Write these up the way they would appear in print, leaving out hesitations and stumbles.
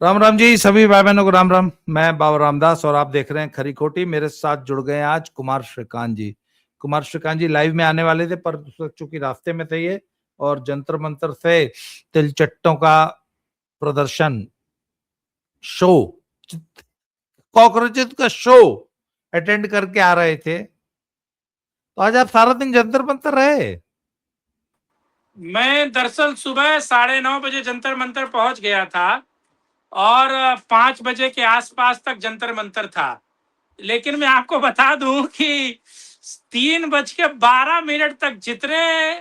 राम राम जी, सभी भाई बहनों को राम राम। मैं बाबा रामदास और आप देख रहे हैं खरी खोटी। मेरे साथ जुड़ गए हैं आज कुमार श्रीकांत जी। कुमार श्रीकांत जी लाइव में आने वाले थे पर चूंकि रास्ते में थे ये, और जंतर मंतर से तिलचट्टों का प्रदर्शन, शो, कॉकरोचेस का शो अटेंड करके आ रहे थे। तो आज आप सारा दिन जंतर मंतर रहे? मैं दरअसल सुबह 9:30 बजे जंतर मंतर पहुंच गया था और 5 बजे के आसपास तक जंतर मंतर था। लेकिन मैं आपको बता दूं कि 3:12 तक जितने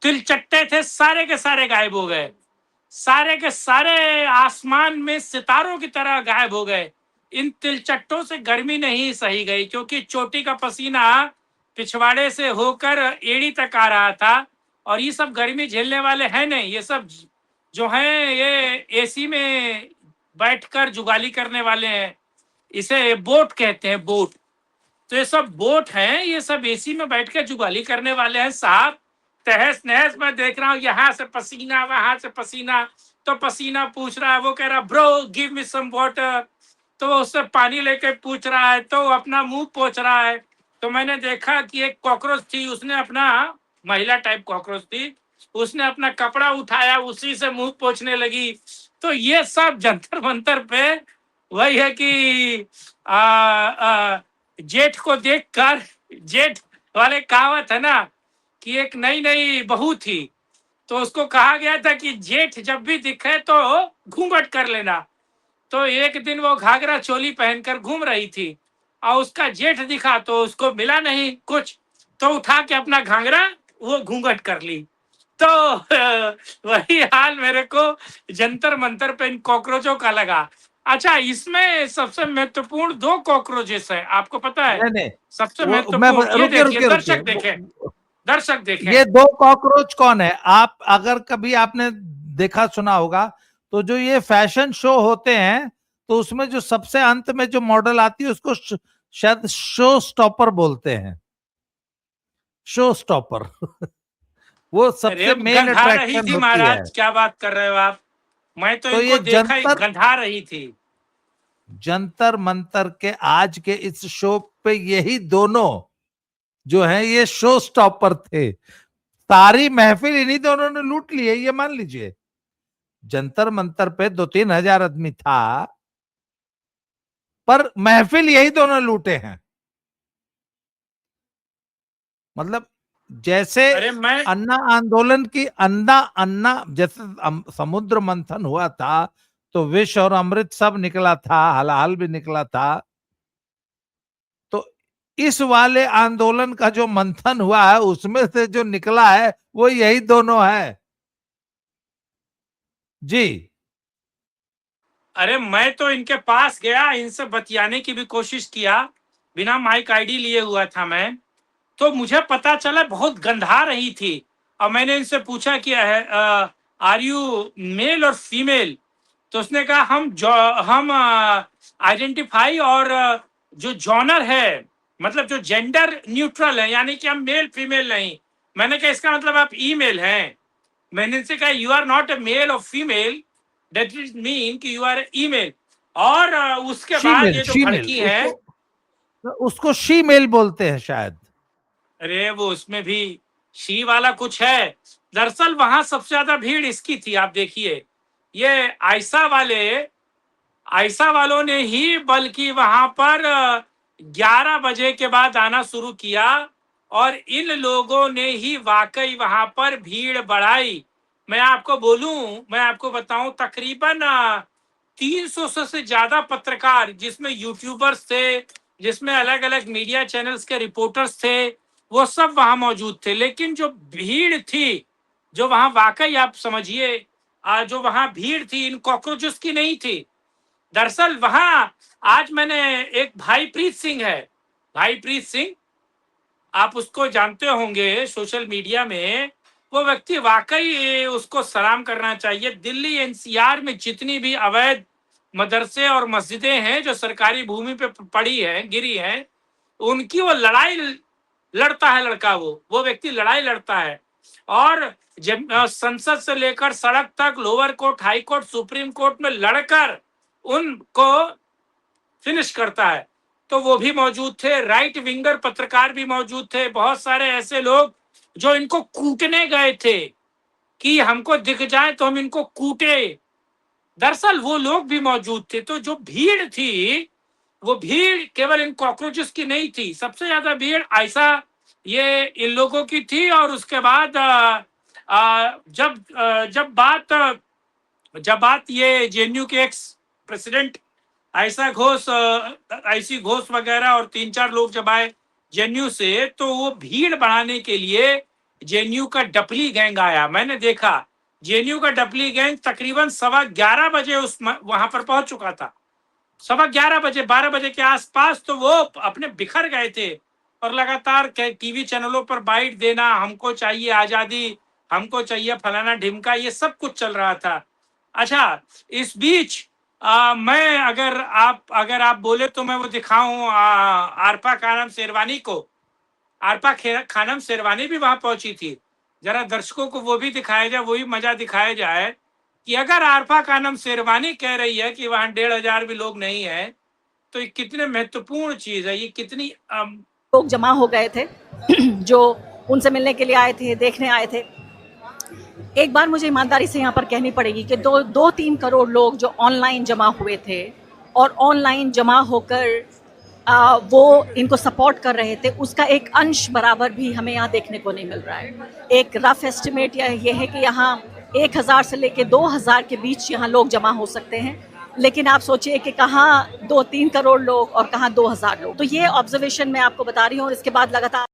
तिलचट्टे थे सारे के सारे गायब हो गए। सारे के सारे आसमान में सितारों की तरह गायब हो गए। इन तिलचट्टों से गर्मी नहीं सही गई क्योंकि चोटी का पसीना पिछवाड़े से होकर एड़ी तक आ रहा था। और ये सब गर्मी झेलने वाले हैं नहीं, ये सब जो हैं ये एसी में बैठकर जुगाली करने वाले हैं। इसे बोट कहते हैं, बोट। तो ये सब बोट हैं, ये सब एसी में बैठ के जुगाली करने वाले हैं साहब। तहस नहस में देख रहा हूँ, यहाँ से पसीना वहां से पसीना। तो पसीना पूछ रहा है, वो कह रहा bro give me some water. तो वो उससे पानी लेके पूछ रहा है, तो अपना मुंह पोंछ रहा है। तो मैंने देखा कि एक कॉकरोच थी, उसने अपना, महिला टाइप कॉकरोच थी, उसने अपना कपड़ा उठाया, उसी से मुंह पोंछने लगी। तो ये सब जंतर मंतर पे वही है कि जेठ को देखकर, जेठ वाले कहावत है ना कि एक नई नई बहू थी, तो उसको कहा गया था कि जेठ जब भी दिखे तो घूंघट कर लेना। तो एक दिन वो घाघरा चोली पहनकर घूम रही थी और उसका जेठ दिखा तो उसको मिला नहीं कुछ, तो उठा के अपना घाघरा वो घूंघट कर ली। तो वही हाल मेरे को जंतर मंतर पे इन कॉकरोचों का लगा। अच्छा, इसमें सबसे महत्वपूर्ण 2 कॉकरोचेस है, आपको पता है? नहीं नहीं, सबसे वो मैं महत्वपूर्ण ये रुके देखिए, रुके रुके दर्शक देखें, दर्शक देखें। ये दो कॉकरोच कौन है? आप अगर कभी आपने देखा सुना होगा तो जो ये फैशन शो होते हैं तो उसमें जो सबसे अंत में जो मॉडल आती है उसको शायद शो स्टॉपर बोलते हैं। शो स्टॉपर वो अरे सबसे मेन गंधा रही अट्रैक्शन थी होती है। महाराज, क्या बात कर रहे हो आप? मैं तो तो इनको ये देखा ही, जंतर गंधा रही थी। जंतर मंतर के आज के इस शो पे यही दोनों जो है ये शो स्टॉपर थे। सारी महफिल इन्हीं दोनों ने लूट ली है, ये मान लीजिए। जंतर मंतर पे 2-3 हजार आदमी था पर महफिल यही दोनों लूटे हैं। मतलब जैसे अरे मैं, अन्ना आंदोलन की अन्ना अन्ना जैसे समुद्र मंथन हुआ था तो विष और अमृत सब निकला था, हलाहल भी निकला था। तो इस वाले आंदोलन का जो मंथन हुआ है उसमें से जो निकला है वो यही दोनों है जी। अरे मैं तो इनके पास गया, इनसे बतियाने की भी कोशिश किया, बिना माइक आईडी लिए हुआ था मैं। तो मुझे पता चला बहुत गंधा रही थी। और मैंने इनसे पूछा कि आर यू मेल और फीमेल? तो उसने कहा हम आइडेंटिफाई और जो जॉनर है, मतलब जो जेंडर न्यूट्रल है, यानी कि हम मेल फीमेल नहीं। मैंने कहा इसका मतलब आप ईमेल हैं? मैंने इनसे कहा you are not a male और फीमेल, दैट इज मीन कि यू आर ईमेल। और उसके बाद शीमेल ये जो शीमेल भड़की है, उसको उसको शीमेल बोलते हैं शायद। अरे वो उसमें भी शी वाला कुछ है। दरअसल वहां सबसे ज्यादा भीड़ इसकी थी, आप देखिए। ये आयशा वाले, आयशा वालों ने ही बल्कि वहां पर 11 बजे के बाद आना शुरू किया, और इन लोगों ने ही वाकई वहां पर भीड़ बढ़ाई। मैं आपको बोलूं, मैं आपको बताऊं, तकरीबन 300 से ज्यादा पत्रकार, जिसमें यूट्यूबर्स थे, जिसमें अलग अलग मीडिया चैनल्स के रिपोर्टर्स थे, वो सब वहां मौजूद थे। लेकिन जो भीड़ थी, जो वहां वाकई आप समझिए, जो वहां भीड़ थी इन कॉकरोचेस की नहीं थी। दरअसल वहां आज मैंने, एक भाई प्रीत सिंह है, भाई प्रीत सिंह, आप उसको जानते होंगे सोशल मीडिया में। वो व्यक्ति वाकई, उसको सलाम करना चाहिए। दिल्ली एनसीआर में जितनी भी अवैध मदरसे और मस्जिदें हैं जो सरकारी भूमि पे पड़ी है, गिरी है, उनकी वो लड़ाई लड़ता है लड़का। वो व्यक्ति लड़ाई लड़ता है। और जब संसद से लेकर सड़क तक, lower court, high court, supreme court में लड़कर उनको फिनिश करता है। तो वो भी मौजूद थे, राइट विंगर पत्रकार भी मौजूद थे, बहुत सारे ऐसे लोग जो इनको कूटने गए थे कि हमको दिख जाए तो हम इनको कूटे। दरअसल वो लोग भी मौजूद थे। तो जो भीड़ थी, वो भीड़ केवल इन कॉकरोचेस की नहीं थी, सबसे ज्यादा भीड़ ऐसा ये इन लोगों की थी। और उसके बाद जब बात ये जेएनयू के एक्स प्रेसिडेंट ऐसा घोष, ऐसी घोष वगैरह और 3-4 लोग जब आए जेएनयू से, तो वो भीड़ बढ़ाने के लिए जेएनयू का डपली गैंग आया। मैंने देखा जेएनयू का डपली गैंग तकरीबन 11:15 बजे वहां पर पहुंच चुका था। 11:15 बजे, 12 बजे के आसपास तो वो अपने बिखर गए थे और लगातार टीवी चैनलों पर बाइट देना, हमको चाहिए आजादी, हमको चाहिए फलाना ढिमका, ये सब कुछ चल रहा था। अच्छा, इस बीच मैं अगर आप बोले तो मैं वो दिखाऊं आरपा खानम शेरवानी को। आरपा खानम शेरवानी भी वहां पहुंची थी। जरा दर्शकों को वो भी दिखाया जाए, वही मजा दिखाया जाए कि अगर आरफा खानम शेरवानी कह रही है कि वहां 1,500 भी लोग नहीं है, तो ये कितने महत्वपूर्ण चीज है, ये कितनी लोग जमा हो गए थे जो उनसे मिलने के लिए आए थे, देखने आए थे। एक बार मुझे ईमानदारी से यहाँ पर कहनी पड़ेगी कि 2-3 करोड़ लोग जो ऑनलाइन जमा हुए थे और ऑनलाइन जमा होकर वो इनको सपोर्ट कर रहे थे, उसका एक अंश बराबर भी हमें यहाँ देखने को नहीं मिल रहा है। एक रफ एस्टिमेट ये है कि यहाँ 1,000 से लेके 2,000 के बीच यहाँ लोग जमा हो सकते हैं, लेकिन आप सोचिए कि कहाँ 2-3 करोड़ लोग और कहाँ 2,000 लोग। तो ये ऑब्जर्वेशन मैं आपको बता रही हूँ। और इसके बाद लगातार,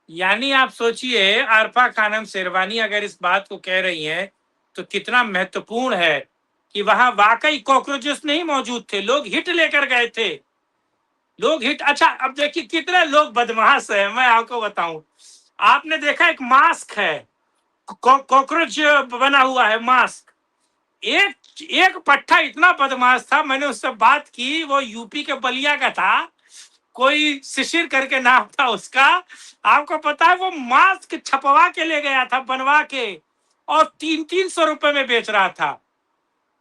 यानी आप सोचिए आरफा खानम शेरवानी अगर इस बात को कह रही हैं तो कितना महत्वपूर्ण है कि वहां वाकई कॉकरोचेस नहीं मौजूद थे, लोग हिट लेकर गए थे, लोग हिट। अच्छा, अब देखिए कितने लोग बदमाश है, मैं आपको बताऊं। आपने देखा एक मास्क है, कॉकरोच बना हुआ है मास्क। एक पट्टा इतना बदमाश था, मैंने उससे बात की, वो यूपी के बलिया का था, कोई शिशिर करके नाम था उसका। आपको पता है वो मास्क छपवा के ले गया था, बनवा के, और 300-300 रुपए में बेच रहा था।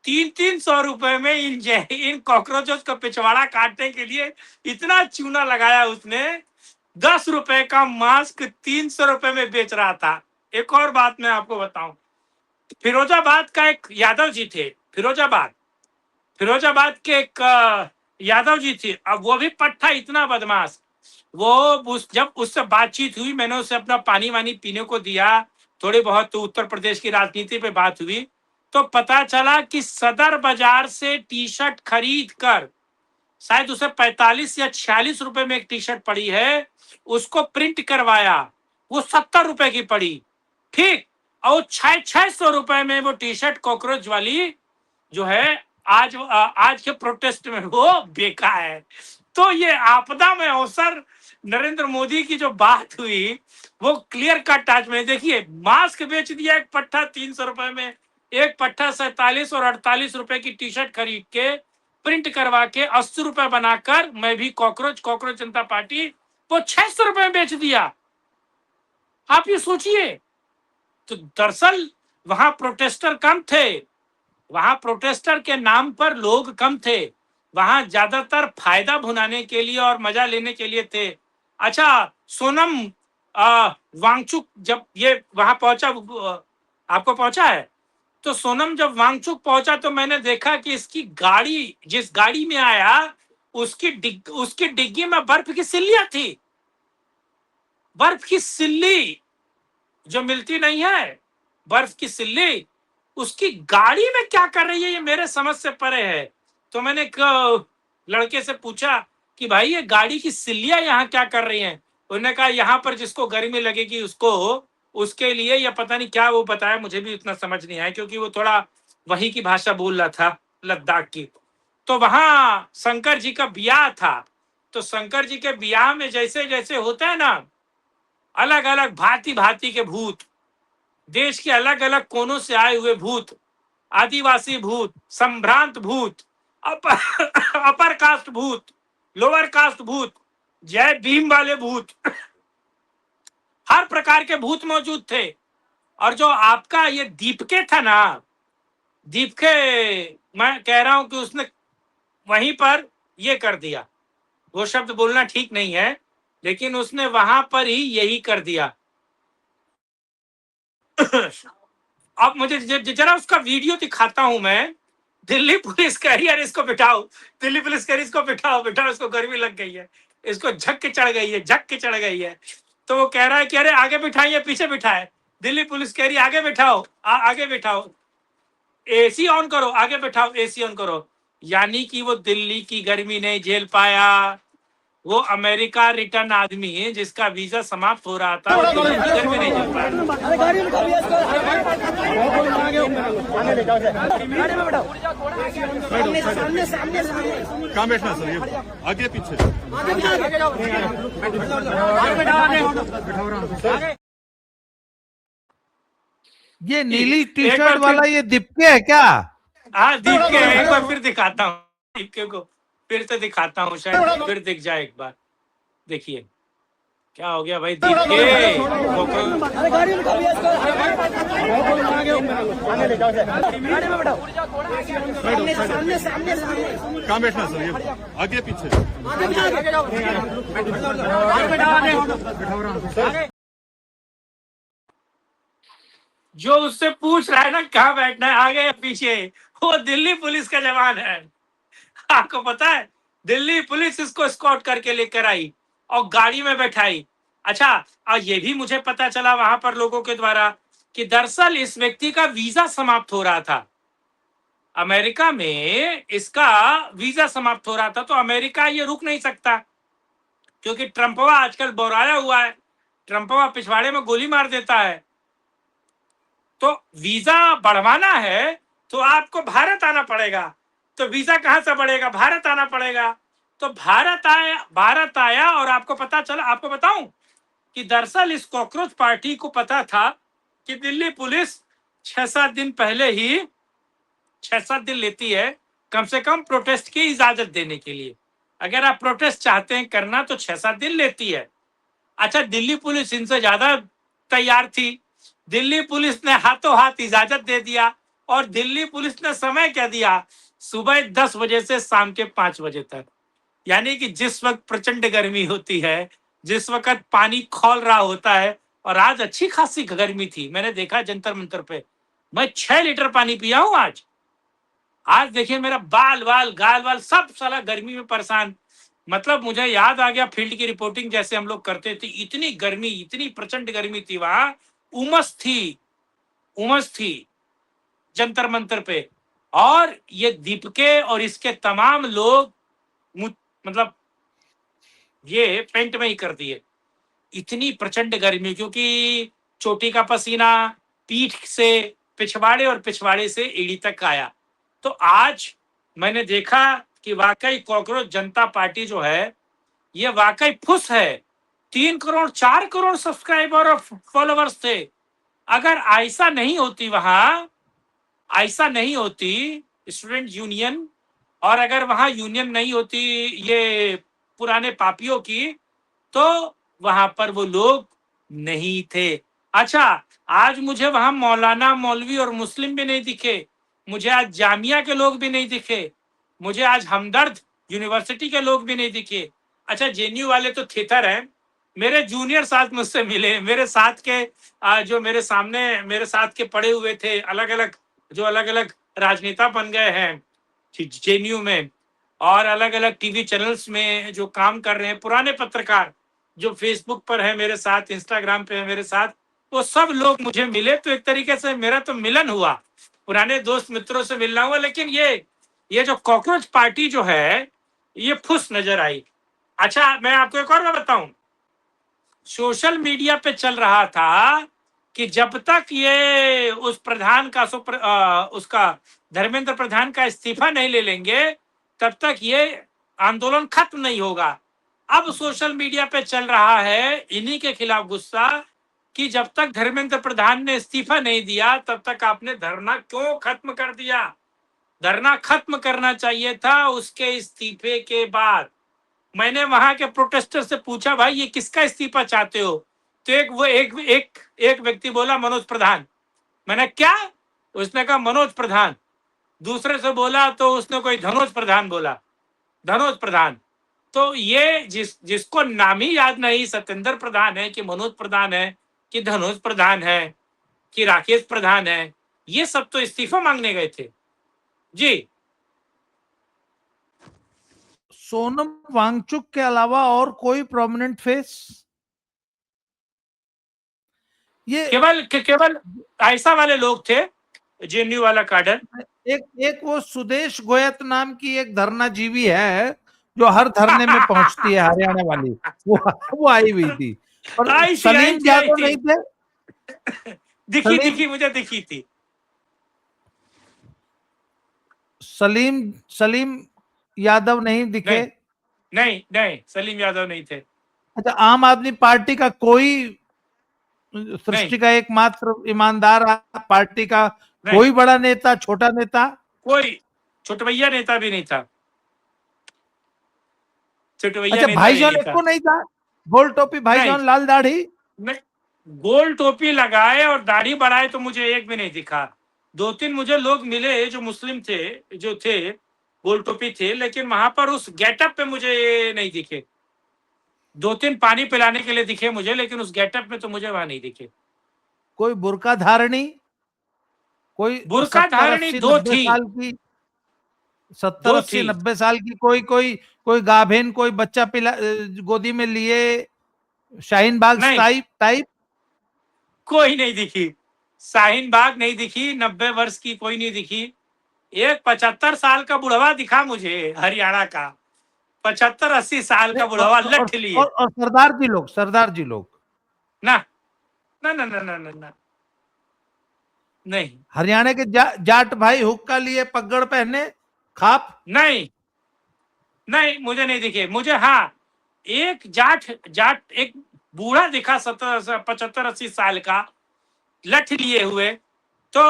300-300 रुपए में इन कॉकरोचों का पिछवाड़ा काटने के लिए इतना चूना लगाया उसने। 10 रुपए का मास्क 300 रुपए में बेच रहा था। एक और बात मैं आपको बताऊं, फिरोजाबाद का एक यादव जी थे, फिरोजाबाद के एक यादव जी थे। अब वो भी पट्टा इतना बदमाश, वो जब उससे बातचीत हुई, मैंने उसे अपना पानी वानी पीने को दिया, थोड़ी बहुत तो उत्तर प्रदेश की राजनीति पे बात हुई, तो पता चला कि सदर बाजार से टी शर्ट खरीद कर, शायद उसे 45 या 46 रुपए में एक टी शर्ट पड़ी है, उसको प्रिंट करवाया, वो 70 रुपए की पड़ी, ठीक। और 600 रुपए में वो टी शर्ट कॉकरोच वाली जो है आज के प्रोटेस्ट में वो बेका है। तो ये आपदा में अवसर नरेंद्र मोदी की जो बात हुई वो क्लियर कट आज में देखिए, मास्क बेच दिया एक पट्टा 300 रुपए में, एक पट्टा 47 और 48 रुपए की टी शर्ट खरीद के प्रिंट करवा के 80 रुपए बनाकर मैं भी कॉकरोच जनता पार्टी, वो 600 रुपए में बेच दिया। आप ये सोचिए। तो दरअसल वहां प्रोटेस्टर कम थे, वहां प्रोटेस्टर के नाम पर लोग कम थे, वहां ज्यादातर फायदा भुनाने के लिए और मजा लेने के लिए थे। अच्छा, सोनम वांगचुक जब ये वहां पहुंचा, आपको पहुंचा है, तो सोनम जब वांगचुक पहुंचा तो मैंने देखा कि इसकी गाड़ी, जिस गाड़ी में आया, उसकी डिग्गी में बर्फ की सिल्लियां थी, बर्फ की सिल्ली जो मिलती नहीं है, बर्फ की सिल्ली उसकी गाड़ी में क्या कर रही है, ये मेरे समझ से परे है। तो मैंने एक लड़के से पूछा कि भाई ये गाड़ी की सिल्लियां यहाँ क्या कर रही हैं। उन्होंने कहा यहाँ पर जिसको गर्मी लगेगी उसको, उसके लिए, या पता नहीं क्या वो बताया, मुझे भी इतना समझ नहीं आया क्योंकि वो थोड़ा वहीं की भाषा बोल रहा था, लद्दाख की। तो वहां शंकर जी का ब्याह था, तो शंकर जी के ब्याह में जैसे जैसे होता है ना, अलग अलग भांति भांति के भूत, देश के अलग अलग कोनों से आए हुए भूत, आदिवासी भूत, संभ्रांत भूत, अपर कास्ट भूत, लोअर कास्ट भूत, जय भीम वाले भूत, हर प्रकार के भूत मौजूद थे। और जो आपका ये दीपके था ना, दीपके, मैं कह रहा हूं कि उसने वहीं पर ये कर दिया। वो शब्द बोलना ठीक नहीं है, लेकिन उसने वहां पर ही यही कर दिया। अब मुझे जरा उसका वीडियो दिखाता हूं मैं। दिल्ली पुलिस कह रही है इसको बिठाओ, दिल्ली पुलिस कह रही इसको बिठाओ, बिठाओ, इसको गर्मी लग गई है, इसको झक के चढ़ गई है, झक के चढ़ गई है। तो वो कह रहा है कि अरे आगे बिठाइए, पीछे बिठाए। दिल्ली पुलिस कह रही है आगे बिठाओ, आगे बिठाओ, एसी ऑन करो, आगे बिठाओ, एसी ऑन करो। यानी कि वो दिल्ली की गर्मी नहीं झेल पाया। वो अमेरिका रिटर्न आदमी है जिसका वीजा समाप्त हो रहा था, वो दिल्ली की गर्मी नहीं झेल पाया। कहाँ बैठना सर? ये आगे पीछे ये नीली टी एक बार शर्ट फिर- वाला ये दीपके है क्या? हाँ दीपके है, एक बार फिर दिखाता हूँ दीपके को, फिर से दिखाता हूँ, शायद फिर दिख जाए एक बार। देखिए क्या हो गया भाई दीपके। कहाँ बैठना सर? ये आगे पीछे जो उससे पूछ रहा है ना कहाँ बैठना है, आगे या पीछे, वो दिल्ली पुलिस का जवान है। आपको पता है, दिल्ली पुलिस इसको स्कॉट करके लेकर आई और गाड़ी में बैठाई। अच्छा, और ये भी मुझे पता चला वहां पर लोगों के द्वारा कि दरअसल इस व्यक्ति का वीजा समाप्त हो रहा था। अमेरिका में इसका वीजा समाप्त हो रहा था, तो अमेरिका ये रुक नहीं सकता, क्योंकि ट्रंपवा आजकल बौराया हुआ है। ट्रंपवा पिछवाड़े में गोली मार देता है। तो वीजा बढ़वाना है तो आपको भारत आना पड़ेगा। तो वीजा कहां से बढ़ेगा? भारत आना पड़ेगा। तो भारत आया और आपको पता चला, आपको बताऊं कि दरअसल इस कॉकरोच पार्टी को पता था कि दिल्ली पुलिस 6-7 दिन पहले ही 6-7 दिन लेती है कम से कम प्रोटेस्ट की इजाजत देने के लिए। अगर आप प्रोटेस्ट चाहते हैं करना तो 6-7 दिन लेती है। अच्छा, दिल्ली पुलिस इनसे ज्यादा तैयार थी। दिल्ली पुलिस ने हाथों हाथ इजाजत दे दिया। और दिल्ली पुलिस ने समय क्या दिया? सुबह 10 बजे से शाम के 5 बजे तक। यानी कि जिस वक्त प्रचंड गर्मी होती है, जिस वक्त पानी खौल रहा होता है, और आज अच्छी खासी गर्मी थी, मैंने देखा जंतर मंतर पे, मैं 6 लीटर पानी पिया हूं आज। आज देखिए मेरा बाल वाल गाल वाल सब साला गर्मी में परेशान। मतलब मुझे याद आ गया फील्ड की रिपोर्टिंग जैसे हम लोग करते थे। इतनी गर्मी, इतनी प्रचंड गर्मी थी वहां, उमस थी जंतर मंतर पे। और ये दीपके और इसके तमाम लोग मतलब ये पेंट में ही कर दिए। इतनी प्रचंड गर्मी, क्योंकि चोटी का पसीना पीठ से पिछवाड़े और पिछवाड़े से एड़ी तक आया। तो आज मैंने देखा कि वाकई कॉकरोच जनता पार्टी जो है ये वाकई फुस है। 3 करोड़ 4 करोड़ सब्सक्राइबर और फॉलोअर्स थे। अगर ऐसा नहीं होती वहां, ऐसा नहीं होती स्टूडेंट यूनियन, और अगर वहां यूनियन नहीं होती ये पुराने पापियों की, तो वहां पर वो लोग नहीं थे। अच्छा, आज मुझे वहां मौलाना, मौलवी और मुस्लिम भी नहीं दिखे। मुझे आज जामिया के लोग भी नहीं दिखे। मुझे आज हमदर्द यूनिवर्सिटी के लोग भी नहीं दिखे। अच्छा, जेएनयू वाले तो थिएटर हैं। मेरे जूनियर साथ मुझसे मिले, मेरे साथ के जो मेरे सामने मेरे साथ के पढ़े हुए थे, अलग अलग राजनेता बन गए हैं जेएनयू में, और अलग अलग टीवी चैनल्स में जो काम कर रहे हैं, पुराने पत्रकार जो फेसबुक पर है मेरे साथ, इंस्टाग्राम पे है मेरे साथ, वो सब लोग मुझे मिले। तो एक तरीके से मेरा तो मिलन हुआ, पुराने दोस्त मित्रों से मिलना हुआ। लेकिन ये जो कॉकरोच पार्टी जो है ये फुस नजर आई। अच्छा, मैं आपको एक और बात बताऊं, सोशल मीडिया पे चल रहा था कि जब तक ये उस प्रधान का उसका धर्मेंद्र प्रधान का इस्तीफा नहीं ले लेंगे, तब तक ये आंदोलन खत्म नहीं होगा। अब सोशल मीडिया पे चल रहा है इन्हीं के खिलाफ गुस्सा कि जब तक धर्मेंद्र प्रधान ने इस्तीफा नहीं दिया तब तक आपने धरना क्यों खत्म कर दिया? धरना खत्म करना चाहिए था उसके इस्तीफे के बाद। मैंने वहां के प्रोटेस्टर से पूछा, भाई ये किसका इस्तीफा चाहते हो? तो एक व्यक्ति बोला मनोज प्रधान। मैंने क्या? उसने कहा मनोज प्रधान। दूसरे से बोला तो उसने कोई धनोज प्रधान बोला, धनोज प्रधान। तो ये जिसको नाम ही याद नहीं, सत्येंद्र प्रधान है कि मनोज प्रधान है कि धनोज प्रधान है कि राकेश प्रधान है, ये सब तो इस्तीफा मांगने गए थे जी। सोनम वांगचुक के अलावा और कोई प्रोमिनेंट फेस? ये केवल ऐसा वाले लोग थे, जेएनयू वाला काडर। एक वो सुदेश गोयत नाम की एक धरनाजीवी है जो हर धरने में पहुंचती है, हरियाणा वाली, वो आई हुई थी। और आई सलीम थी यादव नहीं थे? दिखी मुझे दिखी थी। सलीम यादव नहीं दिखे? नहीं, सलीम यादव नहीं थे। अच्छा, आम आदमी पार्टी का कोई सृष्टि का एकमात्र ईमानदार पार्टी का कोई बड़ा नेता, छोटा नेता? कोई छोटवैया नेता भी नहीं था। अच्छा, भाईजान एक को नहीं था? गोल टोपी भाईजान, लाल दाढ़ी? नहीं, गोल टोपी लगाए और दाढ़ी बढ़ाए तो मुझे एक भी नहीं दिखा। 2-3 मुझे लोग मिले जो मुस्लिम थे, जो थे गोल टोपी थे, लेकिन वहां पर उस गेटअप पे मुझे नहीं दिखे। 2-3 पानी पिलाने के लिए दिखे मुझे, लेकिन उस गेटअप में तो मुझे वहां नहीं दिखे। कोई बुर्का धारणी? कोई बुर्का धारणी 2 थी, 70, 80, 90 साल की कोई गाभिन, कोई बच्चा गोदी में लिए, शाहीन बाग टाइप? कोई नहीं दिखी। शाहीन बाग नहीं दिखी, 90 वर्ष की कोई नहीं दिखी। एक 75 साल का बुढ़वा दिखा मुझे, हरियाणा का 75-80 साल का बुढ़वा लठ लिए। और सरदार जी लोग ना ना ना ना ना ना नहीं। हरियाणा के जाट भाई हुक्का लिए, पगड़ पहने, खाप? नहीं मुझे नहीं दिखे। मुझे हाँ, एक जाट एक बूढ़ा दिखा, 75-80 साल का, लठ लिए हुए। तो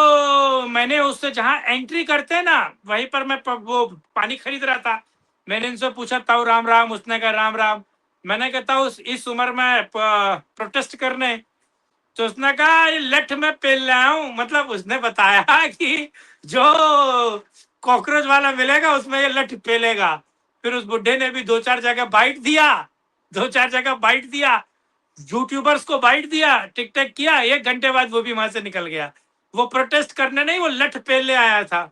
मैंने उससे, जहां एंट्री करते हैं ना, वहीं पर मैं वो पानी खरीद रहा था। मैंने इनसे पूछा ताऊ राम राम, उसने कहा राम राम। मैंने कहता इस उम्र में प्रोटेस्ट करने, तो उसने कहा लठ में पेल रहा हूं। मतलब उसने बताया कि जो कॉकरोच वाला मिलेगा उसमें ये लठ पेलेगा। फिर उस बुढ़े ने भी 2-4 जगह बाइट दिया, यूट्यूबर्स को बाइट दिया, टिकटॉक किया। 1 घंटे बाद वो भी वहां से निकल गया। वो प्रोटेस्ट करने नहीं, वो लठ पेलने आया था,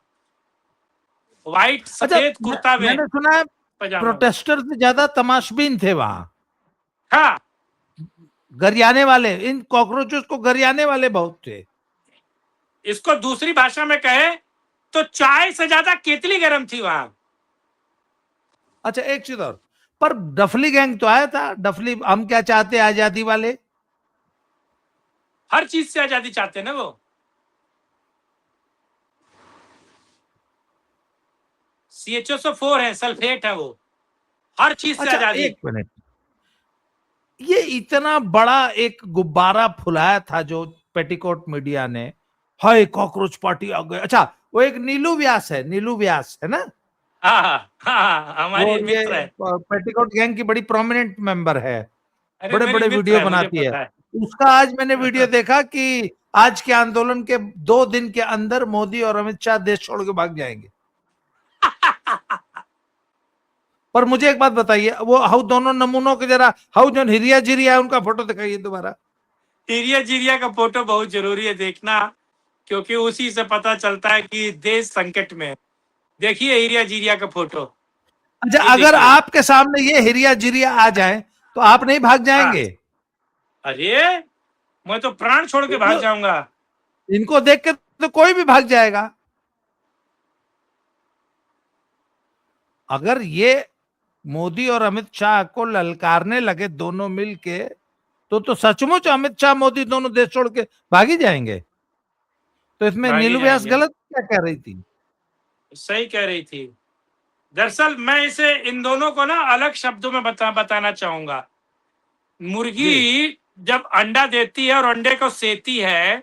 व्हाइट सफेद कुर्ता में। मैंने सुना है प्रोटेस्टर से ज्यादा तमाशबीन थे वहां। हाँ, गरियाने वाले, इन कॉकरोचेस को गरियाने वाले बहुत थे। इसको दूसरी भाषा में कहे तो चाय से ज्यादा केतली गर्म थी वहां। अच्छा, एक चीज और, पर डफली गैंग तो आया था। डफली हम क्या चाहते, आजादी वाले हर चीज से आजादी चाहते हैं ना वो। CHO4 है, सल्फेट है, वो हर चीज से आजादी। एक मिनट, ये इतना बड़ा एक गुब्बारा फुलाया था जो पेटीकोट मीडिया ने, हाय कॉकरोच पार्टी आ गए। अच्छा, वो एक नीलू व्यास है ना? हाँ, हमारी मित्र है। पेटीकोट गैंग की बड़ी प्रोमिनेंट मेंबर है, बड़े वीडियो बनाती है। उसका आज मैंने वीडियो देखा कि आज के आंदोलन के 2 दिन के अंदर मोदी और अमित शाह देश छोड़ के भाग जाएंगे। पर मुझे एक बात बताइए, वो हाउ दोनों नमूनों के जरा, हाउ जो हिरिया जिरिया उनका फोटो दिखाइए दोबारा। हिरिया जिरिया का फोटो बहुत जरूरी है देखना, क्योंकि उसी से पता चलता है कि देश संकट में है। देखिए हिरिया जिरिया का फोटो। अच्छा, अगर आपके सामने ये हिरिया जिरिया आ जाए तो आप नहीं भाग जाएंगे? अरे मैं तो प्राण छोड़ के भाग जाऊंगा। इनको देख के तो कोई भी भाग जाएगा। अगर ये मोदी और अमित शाह को ललकारने लगे दोनों मिलके, तो सचमुच अमित शाह मोदी दोनों देश छोड़ के भागी जाएंगे। तो इसमें नीलू व्यास गलत क्या कह रही थी? सही कह रही थी। दरअसल मैं इसे, इन दोनों को ना अलग शब्दों में बताना चाहूंगा। मुर्गी जब अंडा देती है और अंडे को सेती है,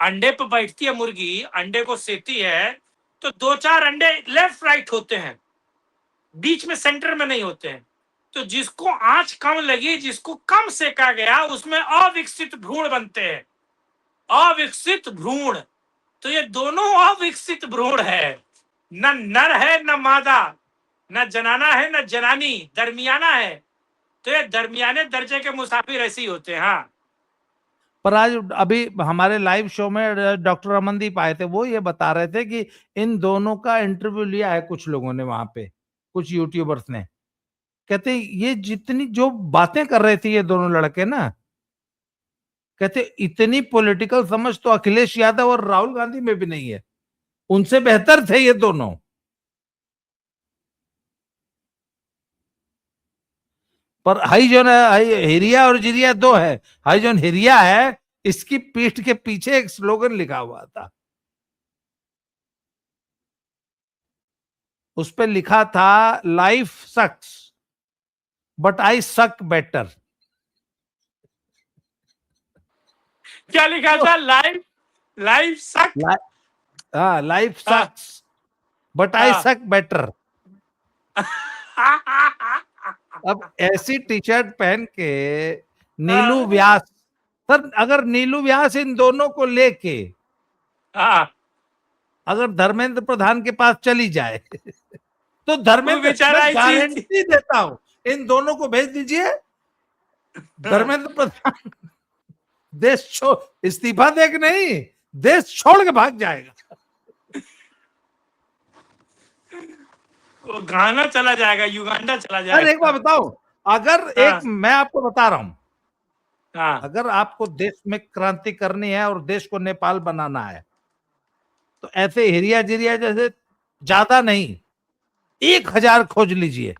अंडे पर बैठती है मुर्गी, अंडे को सेती है, तो 2-4 अंडे लेफ्ट राइट होते हैं, बीच में सेंटर में नहीं होते हैं। तो जिसको आंच कम लगी, जिसको कम सेका गया, उसमें अविकसित भ्रूण बनते हैं, अविकसित भ्रूण। तो ये दोनों अविकसित भ्रूण है, न नर है न मादा, न जनाना है न जनानी, दरमियाना है। तो ये दरमियाने दर्जे के मुसाफिर ऐसे ही होते हैं। हाँ, पर आज अभी हमारे लाइव शो में डॉक्टर अमनदीप आए थे, वो ये बता रहे थे कि इन दोनों का इंटरव्यू लिया है कुछ लोगों ने, वहां पे कुछ यूट्यूबर्स ने। कहते ये जितनी जो बातें कर रहे थे ये दोनों लड़के ना, कहते इतनी पॉलिटिकल समझ तो अखिलेश यादव और राहुल गांधी में भी नहीं है, उनसे बेहतर थे ये दोनों। पर हाई जो हिरिया और जिरिया दो है। हाई जो हिरिया है, इसकी पीठ के पीछे एक स्लोगन लिखा हुआ था, उस पर लिखा था लाइफ सक्स बट आई सक बेटर। क्या लिखा था? लाइफ, लाइफ सक। हाँ, लाइफ हाँ। सक्स बट आई हाँ। सक बेटर। अब ऐसी टी शर्ट पहन के नीलू व्यास, सर अगर नीलू व्यास इन दोनों को लेके हाँ, अगर धर्मेंद्र प्रधान के पास चली जाए तो वो धर्मेंद्र, बेचारा मैं इस चीज, गारंटी देता हूं इन दोनों को भेज दीजिए, धर्मेंद्र प्रधान देश छोड़, इस्तीफा दे के नहीं, देश छोड़ के भाग जाएगा। वो गाना चला जाएगा, युगांडा चला अरे एक जाएगा। बात बताओ, अगर हाँ। एक मैं आपको बता रहा हूं, हाँ, अगर आपको देश में क्रांति करनी है और देश को नेपाल बनाना है, तो ऐसे हिरिया जिरिया जैसे ज्यादा नहीं, 1000 खोज लीजिए,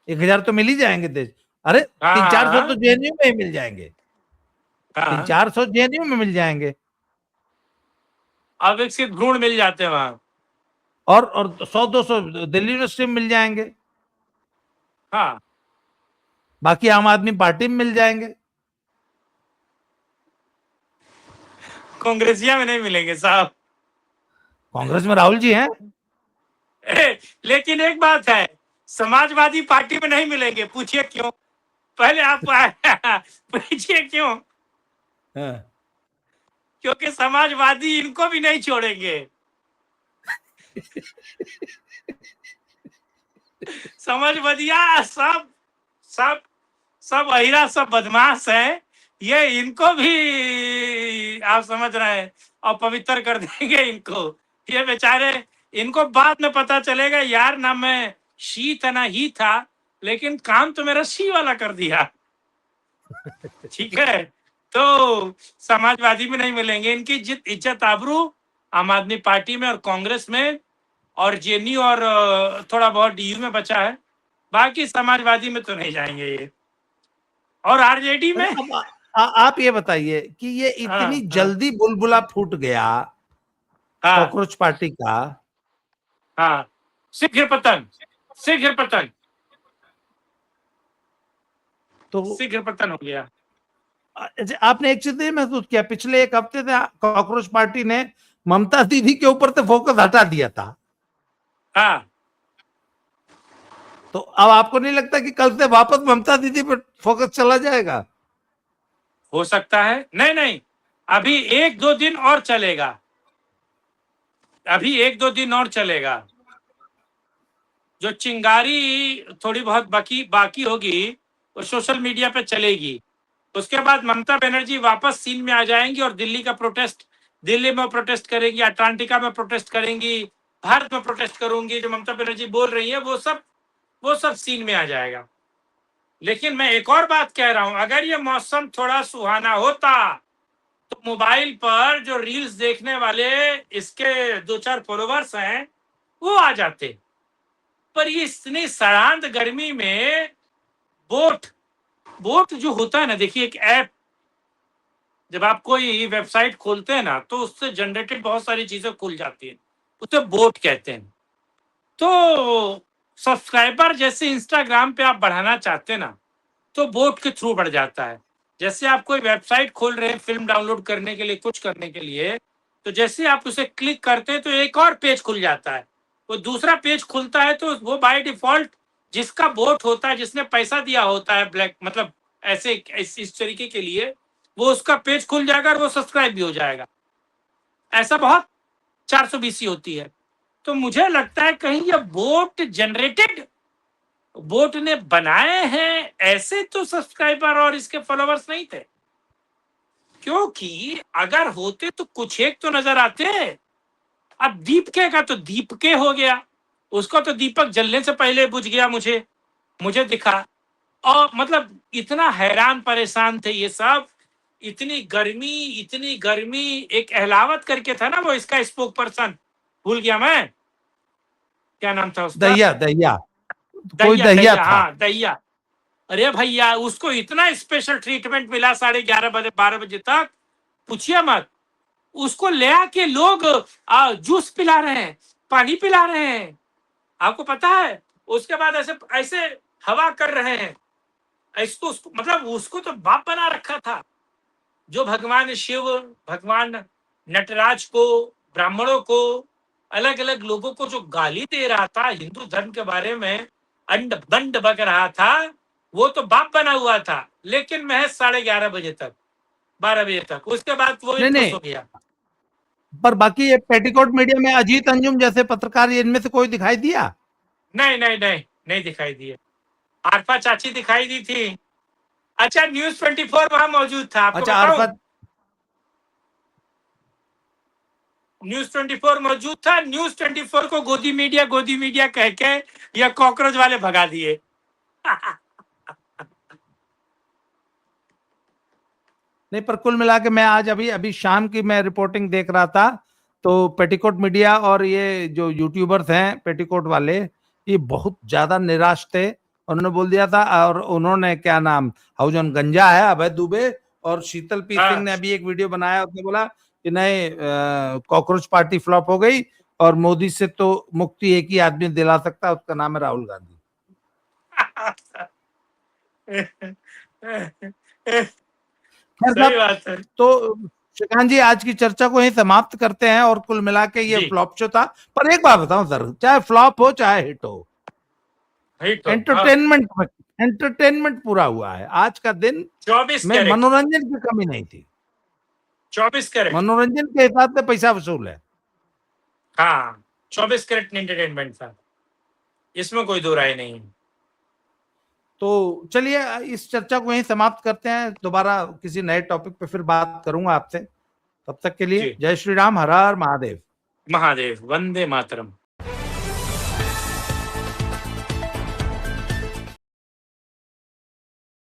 1000 तो मिल ही जाएंगे देश। अरे हाँ, 300-400 तो जेएनयू में ही मिल जाएंगे, हाँ। 300-400 जेएनयू में मिल जाएंगे, अविकसित भ्रूण मिल जाते हैं वहां। और 100-200 दिल्ली यूनिवर्सिटी में मिल जाएंगे, हाँ, बाकी आम आदमी पार्टी में मिल जाएंगे। कांग्रेसिया में नहीं मिलेंगे साहब। कांग्रेस में राहुल जी हैं, लेकिन एक बात है, समाजवादी पार्टी में नहीं मिलेंगे। पूछिए क्यों? पहले आप पूछिए क्यों? हाँ। क्योंकि समाजवादी इनको भी नहीं छोड़ेंगे। समझ सब सब सब अहिरा, सब बदमाश है, ये इनको भी आप समझ रहे हैं, और पवित्र कर देंगे इनको। ये बेचारे, इनको बाद में पता चलेगा यार ना मैं शी था ना ही था, लेकिन काम तो मेरा शी वाला कर दिया। ठीक है, तो समाजवादी में नहीं मिलेंगे। इनकी इज्जत आबरू आम आदमी पार्टी में और कांग्रेस में और जेएनयू और थोड़ा बहुत डीयू में बचा है, बाकी समाजवादी में तो नहीं जाएंगे ये। और आरजेडी में आप ये बताइए कि ये हाँ, इतनी हाँ, जल्दी बुलबुला फूट गया हाँ, कॉकरोच पार्टी का, हाँ, शीघ्र पतन, शीघ्र पतन, तो शीघ्र पतन हो गया। आपने एक चीज ये महसूस किया, पिछले एक हफ्ते से कॉकरोच पार्टी ने ममता दीदी के ऊपर से फोकस हटा दिया था, हाँ, तो अब आपको नहीं लगता कि कल से वापस ममता दीदी पर फोकस चला जाएगा? हो सकता है। नहीं नहीं, अभी 1-2 दिन और चलेगा, अभी 1-2 दिन और चलेगा। जो चिंगारी थोड़ी बहुत बाकी होगी वो सोशल मीडिया पे चलेगी। उसके बाद ममता बनर्जी वापस सीन में आ जाएंगी और दिल्ली का प्रोटेस्ट, दिल्ली में प्रोटेस्ट करेंगी, अटलांटिका में प्रोटेस्ट करेंगी, भारत में प्रोटेस्ट करूंगी। जो ममता बनर्जी बोल रही है वो सब सीन में आ जाएगा। लेकिन मैं एक और बात कह रहा हूं, अगर ये मौसम थोड़ा सुहाना होता तो मोबाइल पर जो रील्स देखने वाले इसके 2-4 फॉलोवर्स हैं वो आ जाते। पर ये इतनी सड़ांत गर्मी में बोट जो होता है ना, देखिए एक ऐप, जब आप कोई वेबसाइट खोलते हैं ना तो उससे जनरेटेड बहुत सारी चीजें खुल जाती हैं, उसे बोट कहते हैं। तो सब्सक्राइबर जैसे इंस्टाग्राम पे आप बढ़ाना चाहते हैं ना, तो बोट के थ्रू बढ़ जाता है। जैसे आप कोई वेबसाइट खोल रहे हैं फिल्म डाउनलोड करने के लिए, कुछ करने के लिए, तो जैसे आप उसे क्लिक करते हैं तो एक और पेज खुल जाता है, वो दूसरा पेज खुलता है, तो वो बाय डिफॉल्ट जिसका वोट होता है, जिसने पैसा दिया होता है ब्लैक मतलब ऐसे इस तरीके के लिए, वो उसका पेज खुल जाएगा और वो सब्सक्राइब भी हो जाएगा। ऐसा बहुत 420 होती है। तो मुझे लगता है कहीं ये वोट जनरेटेड वोट ने बनाए हैं, ऐसे तो सब्सक्राइबर और इसके फॉलोवर्स नहीं थे, क्योंकि अगर होते तो कुछ एक तो नजर आते हैं। अब दीपके का तो दीपके हो गया, उसका तो दीपक जलने से पहले बुझ गया, मुझे दिखा। और मतलब इतना हैरान परेशान थे ये सब, इतनी गर्मी। एक अहलावत करके था ना वो इसका स्पोक पर्सन, भूल गया मैं क्या नाम था उसका। दहिया दहिया कोई दहिया दहिया दहिया था। हाँ दहिया। अरे भैया उसको इतना स्पेशल ट्रीटमेंट मिला 11:30 बजे 12 बजे तक, पूछिए मत। उसको ले आके लोग जूस पिला रहे हैं, पानी पिला रहे हैं, आपको पता है। उसके बाद ऐसे ऐसे हवा कर रहे हैं। इसको मतलब उसको तो बाप बना रखा था। जो भगवान शिव, भगवान नटराज को, ब्राह्मणों को, अलग अलग लोगों को जो गाली दे रहा था हिंदू धर्म के बारे में, अंड बंड बक रहा था, वो तो बाप बना हुआ था। लेकिन महज 11:30 बजे तक, 12 बजे तक, उसके बाद वो नहीं खुश नहीं, हो गया। पर बाकी ये पेटीकोट मीडिया में अजीत अंजुम जैसे पत्रकार, इनमें से कोई दिखाई दिया? नहीं दिखाई दिए। आरफा चाची दिखाई दी थी। अच्छा न्यूज 24 वहां मौजूद था, आपको अच्छा, बताऊं? आरफत न्यूज 24 मौजूद था। न्यूज 24 को गोदी मीडिया कह के ये कॉकरोच वाले भगा दिए। नहीं, पर कुल मिला के मैं आज अभी अभी शाम की मैं रिपोर्टिंग देख रहा था, तो पेटीकोट मीडिया और ये जो यूट्यूबर्स हैं पेटीकोट वाले, ये बहुत ज्यादा निराश थे। उन्होंने बोल दिया था, और उन्होंने क्या नाम, हाउजन गंजा है अभय दुबे और शीतल पी सिंह ने अभी एक वीडियो बनाया, उसने बोला कि नहीं, कॉकरोच पार्टी फ्लॉप हो गई और मोदी से तो मुक्ति एक ही आदमी दिला सकता है, उसका नाम है राहुल गांधी। खैर सही साहब, बात है तो श्रीकांत जी आज की चर्चा को ही समाप्त करते हैं, और कुल मिला के ये जी। फ्लॉप शो था। पर एक बात बताऊं सर, चाहे फ्लॉप हो चाहे हिट हो, हिट हो, हाँ। एंटरटेनमेंट पूरा हुआ है। आज का दिन 24 में कैरेट, मनोरंजन की कमी नहीं थी। 24 कैरेट, मनोरंजन के हिसाब से पैसा वसूल है। हाँ 24 कैरेट एंटरटेनमेंट था, इसमें कोई दो राय नहीं है। तो चलिए इस चर्चा को यहीं समाप्त करते हैं, दोबारा किसी नए टॉपिक पे फिर बात करूंगा आपसे। तब तक के लिए जी जय श्री राम, हर हर महादेव। महादेव, वंदे मातरम।